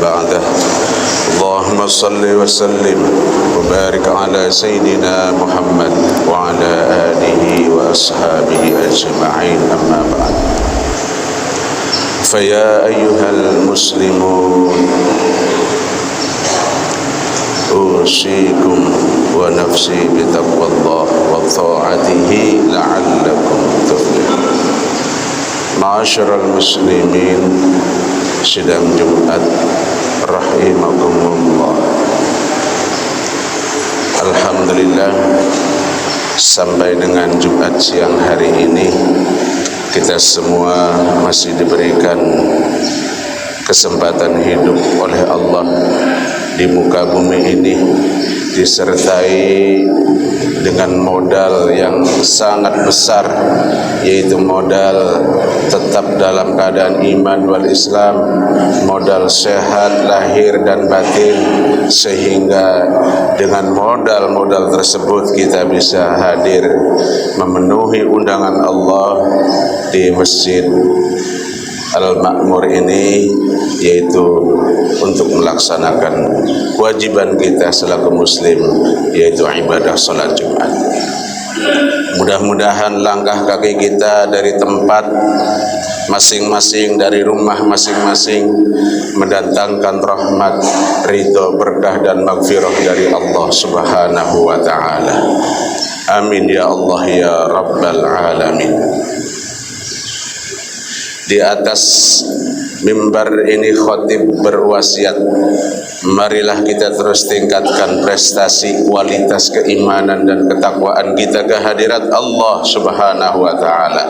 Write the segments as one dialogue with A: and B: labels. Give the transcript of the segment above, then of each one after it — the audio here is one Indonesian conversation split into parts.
A: بعده. اللهم صل وسلم وبارك على سيدنا محمد وعلى آله وأصحابه أجمعين. أما بعد، فيا أيها المسلمون أوصيكم ونفسي بتقوى الله وطاعته لعلكم تفلحون. Ma'asyiral muslimin, sidang Jumat rahimakumullah. Alhamdulillah, sampai dengan Jumat siang hari ini kita semua masih diberikan kesempatan hidup oleh Allah di muka bumi ini, disertai dengan modal yang sangat besar, yaitu modal tetap dalam keadaan iman wal Islam, modal sehat lahir dan batin, sehingga dengan modal-modal tersebut kita bisa hadir memenuhi undangan Allah di Masjid Al-Ma'mur ini, yaitu untuk melaksanakan kewajiban kita selaku muslim, yaitu ibadah salat Jumat. Mudah-mudahan langkah kaki kita dari tempat masing-masing, dari rumah masing-masing, mendatangkan rahmat, ridho, berkah dan maghfirah dari Allah Subhanahu wa ta'ala. Amin ya Allah ya Rabbal Alamin. Di atas mimbar ini khatib berwasiat, marilah kita terus tingkatkan prestasi, kualitas keimanan dan ketakwaan kita ke hadirat Allah Subhanahu wa ta'ala.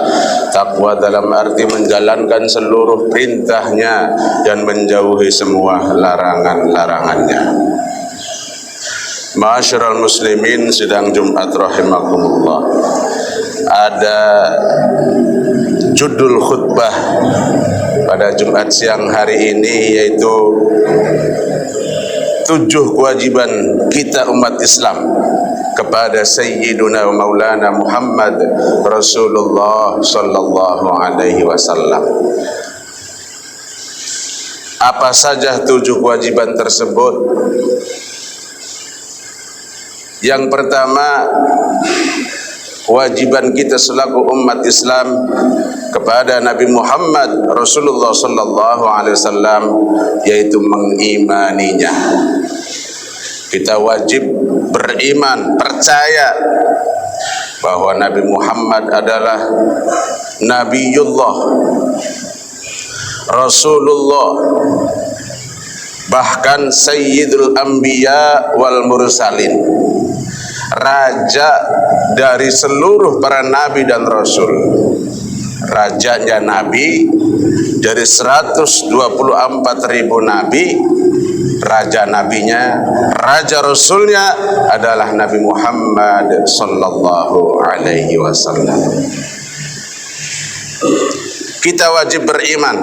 A: Takwa dalam arti menjalankan seluruh perintahnya dan menjauhi semua larangan-larangannya. Ma'asyiral muslimin, sidang Jumat rahimakumullah. Ada judul khutbah pada Jumat siang hari ini, yaitu 7 kewajiban kita umat Islam kepada Sayyiduna wa Maulana Muhammad Rasulullah sallallahu alaihi wasallam. Apa saja 7 kewajiban tersebut? Yang pertama, kewajiban kita selaku umat Islam kepada Nabi Muhammad Rasulullah sallallahu alaihi wasallam, yaitu mengimaninya. Kita wajib beriman, percaya bahwa Nabi Muhammad adalah Nabiullah, Rasulullah, bahkan Sayyidul Anbiya wal Mursalin, raja dari seluruh para nabi dan rasul. Rajanya nabi dari 124.000 nabi, raja nabinya, raja rasulnya adalah Nabi Muhammad sallallahu alaihi wasallam. Kita wajib beriman,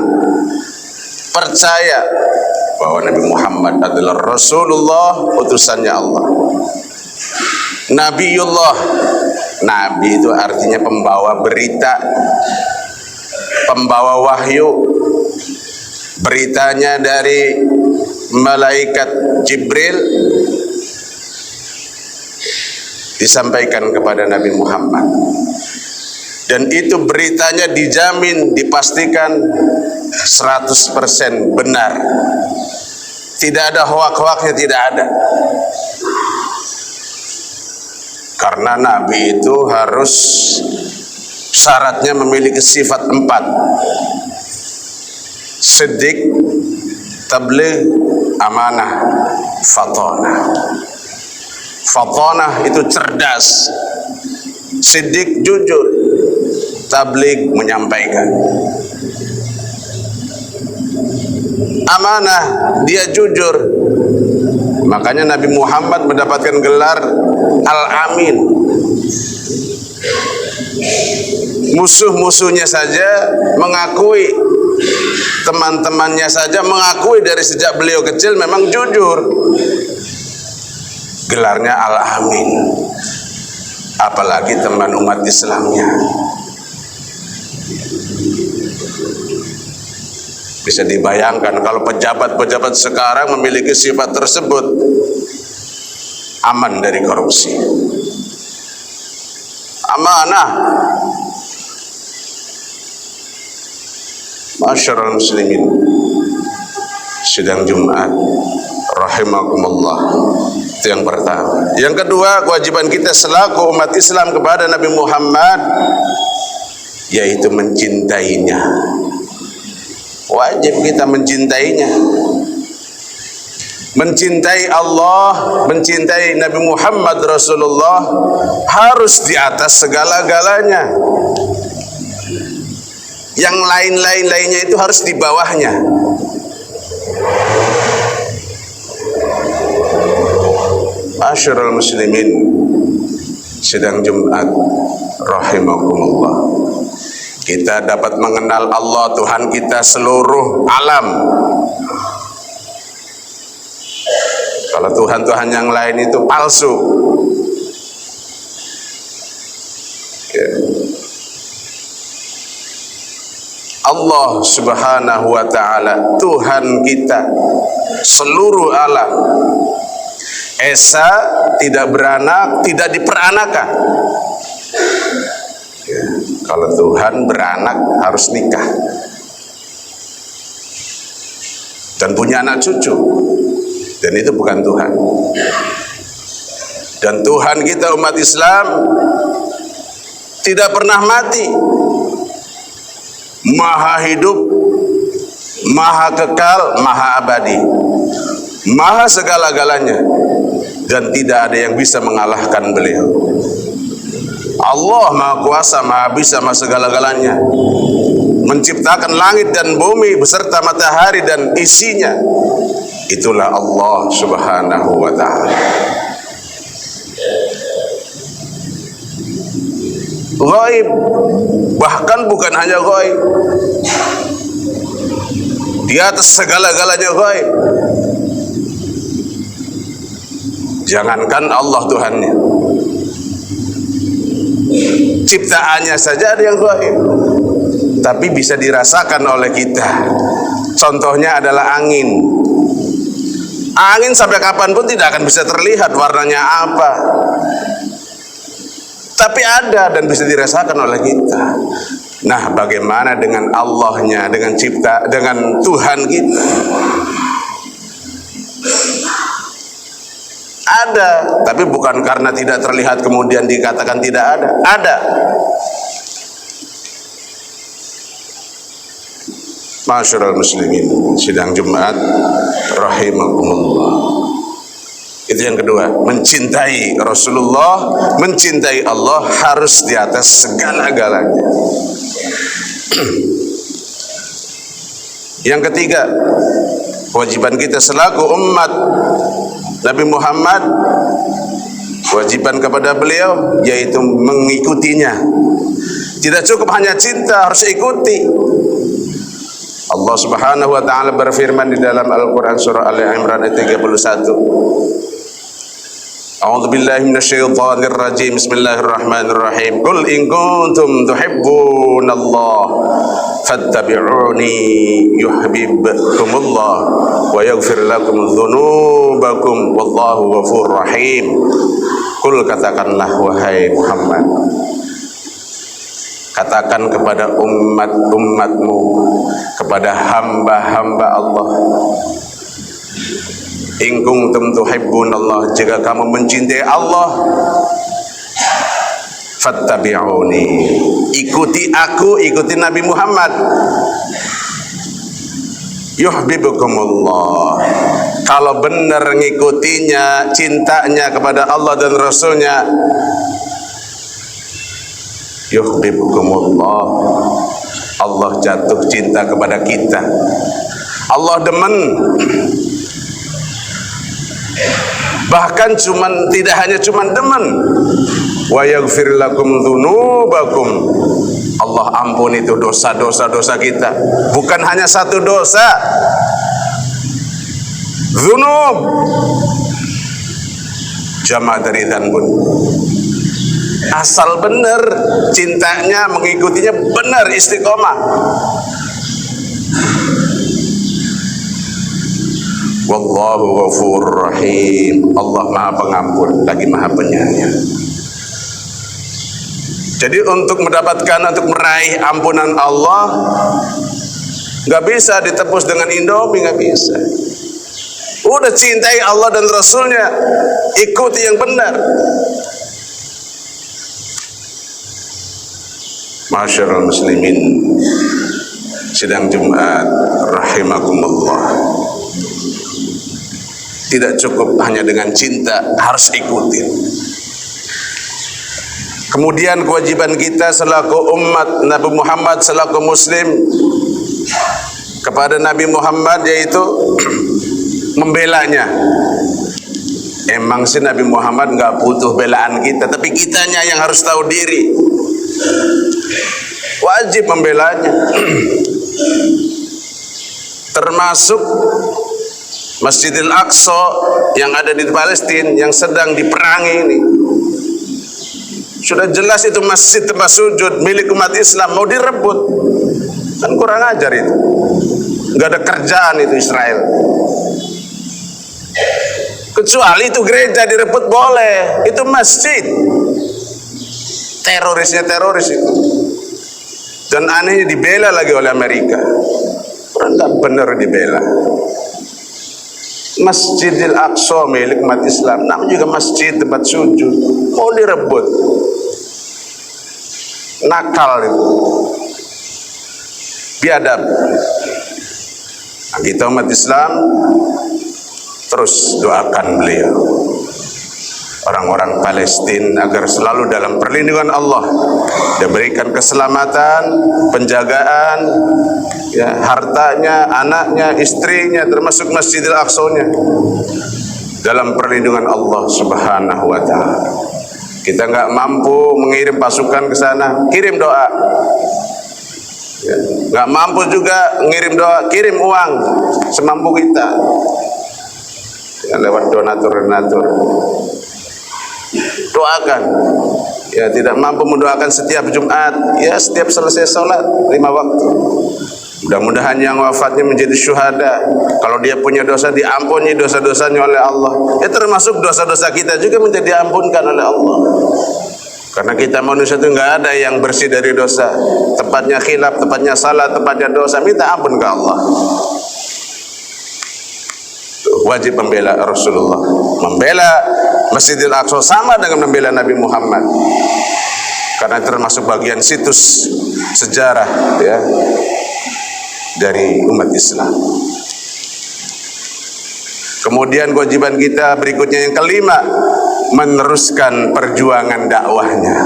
A: percaya bahwa Nabi Muhammad adalah Rasulullah, utusannya Allah. Nabiullah, nabi itu artinya pembawa berita, pembawa wahyu. Beritanya dari malaikat Jibril disampaikan kepada Nabi Muhammad, dan itu beritanya dijamin, dipastikan 100% benar, tidak ada hoak-hoaknya, tidak ada. Karena Nabi itu harus syaratnya memiliki sifat 4: siddiq, tabligh, amanah, fatonah. Fatonah itu cerdas, siddiq jujur, tabligh menyampaikan, amanah dia jujur. Makanya Nabi Muhammad mendapatkan gelar Al-Amin. Musuh-musuhnya saja mengakui, teman-temannya saja mengakui dari sejak beliau kecil memang jujur. Gelarnya Al-Amin, apalagi teman umat Islamnya. Bisa dibayangkan kalau pejabat-pejabat sekarang memiliki sifat tersebut, aman dari korupsi. Amanah. Masyarul muslimin, sidang Jumat rahimakumullah. Itu yang pertama. Yang kedua, kewajiban kita selaku umat Islam kepada Nabi Muhammad yaitu mencintainya. Wajib kita mencintainya, mencintai Allah, mencintai Nabi Muhammad Rasulullah harus di atas segala-galanya. Yang lainnya itu harus di bawahnya. Masyarul muslimin, sidang Jumat rahimakumullah. Kita dapat mengenal Allah Tuhan kita seluruh alam. Kalau Tuhan-Tuhan yang lain itu palsu. Ya. Allah Subhanahu wa ta'ala Tuhan kita seluruh alam. Esa tidak beranak, tidak diperanakan. Ya. Kalau Tuhan beranak harus nikah dan punya anak cucu, dan itu bukan Tuhan. Dan Tuhan kita umat Islam tidak pernah mati, maha hidup, maha kekal, maha abadi, maha segala-galanya, dan tidak ada yang bisa mengalahkan beliau. Allah maha kuasa, maha bisa, maha segala-galanya, menciptakan langit dan bumi beserta matahari dan isinya. Itulah Allah Subhanahu wa ta'ala. Ghaib, bahkan bukan hanya ghaib, di atas segala-galanya ghaib. Jangankan Allah Tuhannya, ciptaannya saja ada yang gaib, tapi bisa dirasakan oleh kita. Contohnya adalah angin. Angin sampai kapanpun tidak akan bisa terlihat warnanya apa, tapi ada dan bisa dirasakan oleh kita. Nah, bagaimana dengan Allahnya, dengan Tuhan kita? Ada, tapi bukan karena tidak terlihat kemudian dikatakan tidak ada. Ada. Masyarul muslimin, sidang Jumat rahimakumullah. Itu yang kedua, mencintai Rasulullah, mencintai Allah harus di atas segala-galanya. Yang ketiga, kewajiban kita selaku umat Nabi Muhammad, kewajiban kepada beliau yaitu mengikutinya. Tidak cukup hanya cinta, harus ikuti. Allah Subhanahu wa ta'ala berfirman di dalam Al-Quran surah Ali Imran ayat 31. A'udzu billahi minasyaitonir rajim. Bismillahirrahmanirrahim. Qul in kuntum tuhibbunallah fattabi'uni yuhibbukumullah wa yaghfir lakum dzunubakum wallahu ghafurur rahim. Qul, katakanlah wahai Muhammad, katakan kepada umat-umatmu, kepada hamba-hamba Allah, in kuntum tuhibbunallah, jika kamu mencintai Allah, fattabi'uni, ikuti aku, ikuti Nabi Muhammad, yuhibbukumullah. Kalau benar ngikutinya, cintanya kepada Allah dan Rasulnya, yuhibbukumullah, Allah jatuh cinta kepada kita. Allah demen. Bahkan tidak hanya demen, wa yaghfir lakum dzunubakum, Allah ampuni itu dosa-dosa kita. Bukan hanya satu dosa, dzunub, jama' dari dzanbun. Asal benar cintanya, mengikutinya benar, istiqomah. Wallahu ghafurur rahim. Allah Maha Pengampun lagi Maha Penyayang. Jadi untuk meraih ampunan Allah, nggak bisa ditebus dengan Indomie, nggak bisa. Udah cintai Allah dan Rasulnya, ikuti yang benar. Masyarul muslimin, sidang Jumat rahimakumullah. Tidak cukup hanya dengan cinta, harus ikuti. Kemudian kewajiban kita selaku umat Nabi Muhammad, selaku muslim kepada Nabi Muhammad, yaitu membelanya. Emang sih Nabi Muhammad nggak butuh belaan kita, tapi kitanya yang harus tahu diri. Wajib membelanya. Termasuk Masjidil Aqsa yang ada di Palestina yang sedang diperangi ini. Sudah jelas itu masjid tempat sujud milik umat Islam, mau direbut. Kan kurang ajar itu. Nggak ada kerjaan itu Israel. Kecuali itu gereja direbut boleh, itu masjid. Terorisnya teroris itu. Dan anehnya dibela lagi oleh Amerika. Kurang nggak benar dibela. Masjidil Aqsa milik umat Islam, namanya juga masjid tempat sujud, mau direbut. Nakal itu, biadab. Nah, kita umat Islam terus doakan beliau, orang-orang Palestina, agar selalu dalam perlindungan Allah, diberikan keselamatan, penjagaan, ya, hartanya, anaknya, istrinya, termasuk Masjidil Aqsa-nya dalam perlindungan Allah Subhanahu wa Ta'ala. Kita nggak mampu mengirim pasukan ke sana, kirim doa. Ya, nggak mampu juga ngirim doa, kirim uang semampu kita. Ya, lewat donatur-donatur. Doakan. Ya, tidak mampu mendoakan setiap Jumat, ya setiap selesai sholat 5 waktu. Mudah-mudahan yang wafatnya menjadi syuhada. Kalau dia punya dosa, diampuni dosa-dosanya oleh Allah. Ya, termasuk dosa-dosa kita juga menjadi diampunkan oleh Allah. Karena kita manusia itu nggak ada yang bersih dari dosa. Tepatnya khilaf, tepatnya salah, tepatnya dosa. Minta ampun ke Allah. Wajib membela Rasulullah. Membela Masjidil Aqsa sama dengan membela Nabi Muhammad. Karena termasuk bagian situs sejarah, ya, dari umat Islam. Kemudian kewajiban kita berikutnya yang kelima, meneruskan perjuangan dakwahnya.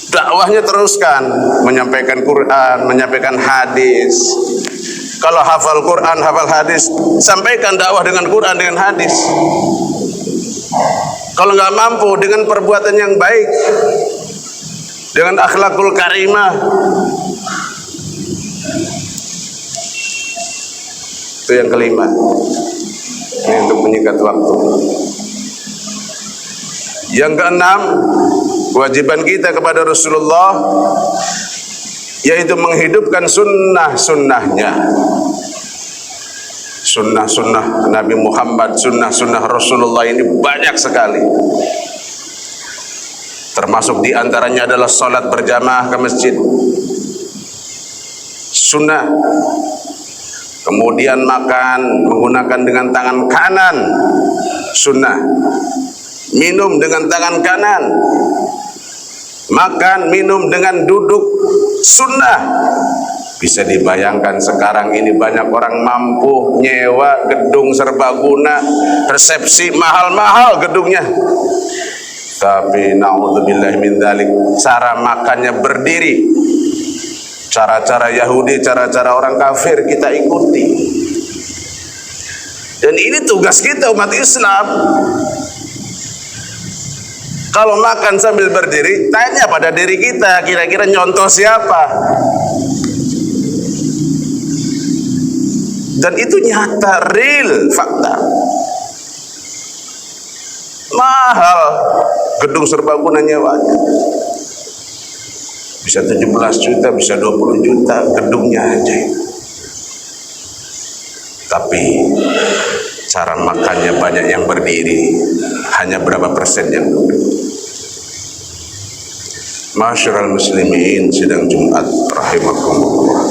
A: Dakwahnya teruskan, menyampaikan Quran, menyampaikan hadis. Kalau hafal Quran, hafal hadis, sampaikan dakwah dengan Quran, dengan hadis. Kalau nggak mampu, dengan perbuatan yang baik, dengan akhlakul karimah. Itu yang kelima. Ini untuk menyingkat waktu. Yang keenam, kewajiban kita kepada Rasulullah, yaitu menghidupkan sunnah-sunnahnya. Sunnah-sunnah Nabi Muhammad, sunnah-sunnah Rasulullah ini banyak sekali. Termasuk diantaranya adalah salat berjamaah ke masjid, sunnah. Kemudian makan menggunakan dengan tangan kanan, sunnah. Minum dengan tangan kanan, makan minum dengan duduk, sunnah. Bisa dibayangkan sekarang ini banyak orang mampu nyewa gedung serbaguna, resepsi mahal-mahal gedungnya, tapi naudzubillah min dzalik, cara makannya berdiri. Cara-cara Yahudi, cara-cara orang kafir kita ikuti. Dan ini tugas kita umat Islam. Kalau makan sambil berdiri, tanya pada diri kita, kira-kira nyontoh siapa? Dan itu nyata, real, fakta. Mahal gedung serbaguna nyewanya. Bisa 17 juta, bisa 20 juta gedungnya aja. tapi cara makannya banyak yang berdiri, hanya berapa persen yang duduk. Masyarul muslimin, sidang Jumat rahimakumullah.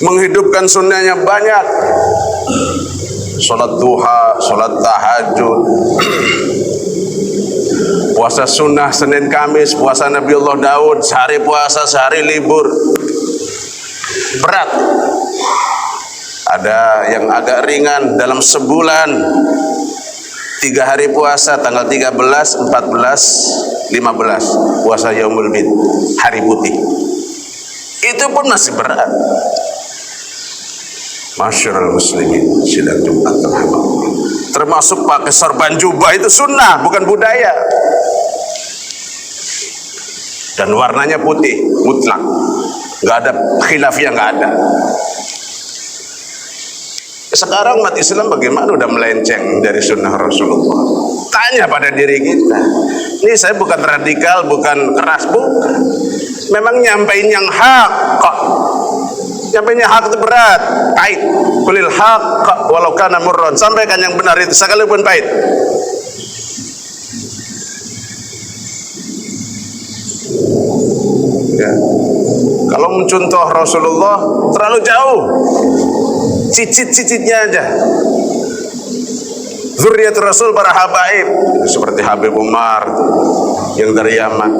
A: Menghidupkan sunnahnya banyak. Salat duha, salat tahajud, puasa sunnah Senin Kamis, puasa Nabiullah Daud, sehari puasa sehari libur. Berat. Ada yang agak ringan dalam sebulan, 3 hari puasa, tanggal 13, 14, 15 puasa Yaumul Bid, hari putih. Itu pun masih berat. Masyarul muslimin, sidang Jumat termasuk pakai sorban jubah itu sunnah, bukan budaya. Dan warnanya putih mutlak, nggak ada khilaf, yang nggak ada. Sekarang umat Islam bagaimana udah melenceng dari sunnah Rasulullah. Tanya pada diri kita. Ini saya bukan radikal, bukan keras, bukan. Memang nyampein yang hak kok. Nyampein yang hak itu berat, pahit. Kulil haq walau kana murran. Sampaikan yang benar itu sekalipun pahit. Ya. Kalau mencontoh Rasulullah terlalu jauh, cicit-cicitnya aja. Zurriyat Rasul, para habaib, seperti Habib Umar yang dari Yaman.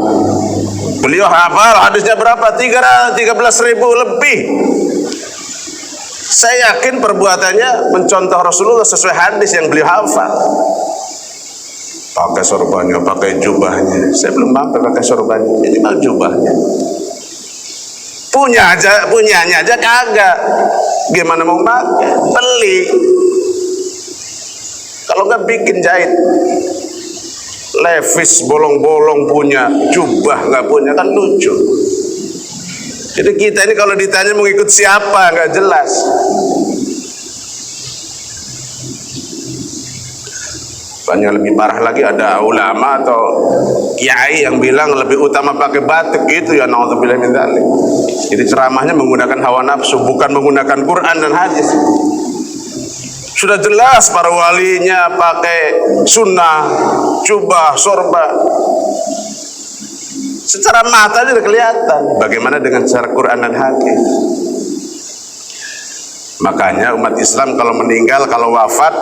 A: Beliau hafal hadisnya berapa? 13.000 lebih. Saya yakin perbuatannya mencontoh Rasulullah sesuai hadis yang beliau hafal. Pakai sorbannya, pakai jubahnya. Saya belum mampu pakai sorbannya, minimal jubahnya. Punyanya aja kagak. Gimana mau pakai? Beli. Kalau nggak bikin jahit. Levis bolong-bolong punya, jubah nggak punya, kan lucu. Jadi kita ini kalau ditanya mau ikut siapa nggak jelas. Banyak lebih parah lagi, ada ulama atau kiai yang bilang lebih utama pakai batik, itu ya naudzubillah min dzalik. Jadi ceramahnya menggunakan hawa nafsu, bukan menggunakan Quran dan hadis. Sudah jelas para walinya pakai sunnah, jubah, sorban. Secara mata sudah kelihatan. Bagaimana dengan secara Quran dan hadis? Makanya umat Islam kalau meninggal, kalau wafat,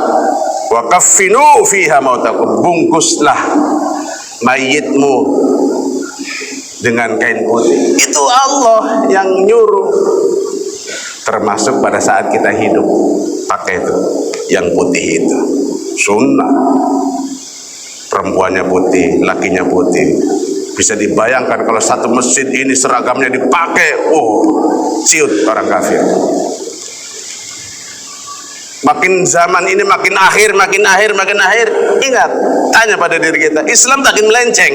A: wa kaffinu fiha mautakum, bungkuslah mayitmu dengan kain putih. Itu Allah yang nyuruh. Termasuk pada saat kita hidup, pakai itu yang putih itu sunnah. Perempuannya putih, lakinya putih. Bisa dibayangkan kalau satu masjid ini seragamnya dipakai, ciut orang kafir. Makin zaman ini makin akhir. Ingat, tanya pada diri kita, Islam makin melenceng.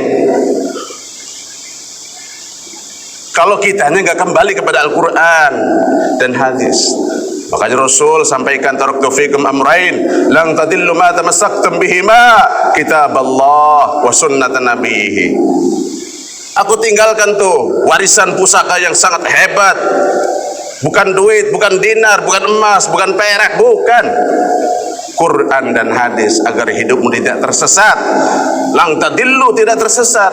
A: Kalau kitanya nggak kembali kepada Al-Quran dan hadis. Makanya Rasul sampaikan, taraktu fikum amrain lang tadillu ma tamassaktum bihima, kitab Allah wa sunnatan nabiyhi. Aku tinggalkan tuh warisan pusaka yang sangat hebat. Bukan duit, bukan dinar, bukan emas, bukan perak, bukan. Quran dan hadis, agar hidupmu tidak tersesat. Lang tadillu, tidak tersesat.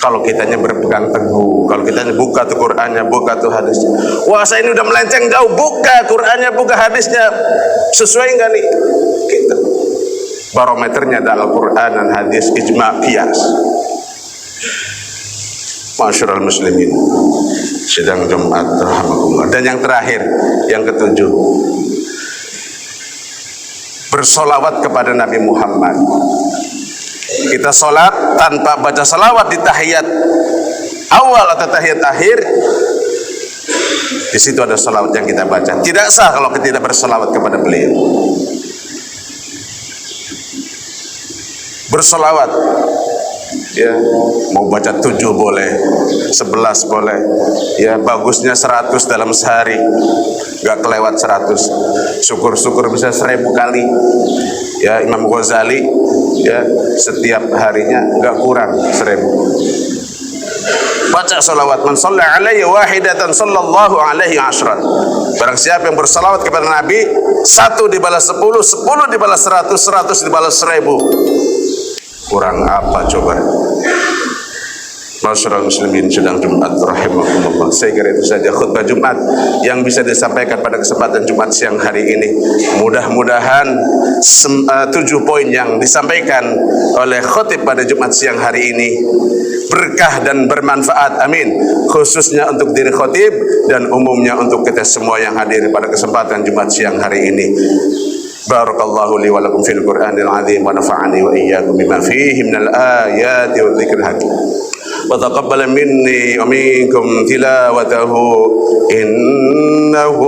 A: Kalau kitanya berpegang teguh, kalau kitanya buka tuh Qurannya, buka tuh hadisnya. Wah, saya ini udah melenceng jauh, buka Qurannya, buka hadisnya. Sesuai enggak nih? Gitu. Barometernya adalah Quran dan hadis, ijma' qiyas. Masyarul muslimin, sidang Jumat rahmatullah. Dan yang terakhir, yang ketujuh, bersolawat kepada Nabi Muhammad. Kita sholat tanpa baca salawat di tahiyat awal atau tahiyat akhir, di situ ada salawat yang kita baca. Tidak sah kalau kita tidak bersalawat kepada beliau. Bersalawat, ya, mau baca 7 boleh, 11 boleh, ya, bagusnya 100 dalam sehari, gak kelewat 100. Syukur-syukur bisa 1000 kali. Ya, Imam Ghazali, ya, setiap harinya nggak kurang 1000. baca salawat. Man shalla alaihi wahidatan sallallahu alaihi ashran. Barang siapa yang bersalawat kepada Nabi, 1 dibalas 10, 10 dibalas 100, 100 dibalas 1000. Kurang apa coba? Masyarakat muslimin sedang Jumat rahimakumullah. Saya kira itu saja khutbah Jumat yang bisa disampaikan pada kesempatan Jumat siang hari ini. Mudah-mudahan 7 poin yang disampaikan oleh khotib pada Jumat siang hari ini berkah dan bermanfaat, amin, khususnya untuk diri khotib dan umumnya untuk kita semua yang hadir pada kesempatan Jumat siang hari ini. Barakallahu li wa lakum fil Qur'anil azim wa nafa'ani wa iyyakum bima fihi minal ayati wa dzikril hakim. وتقبل مني ومنكم تلاوته إنه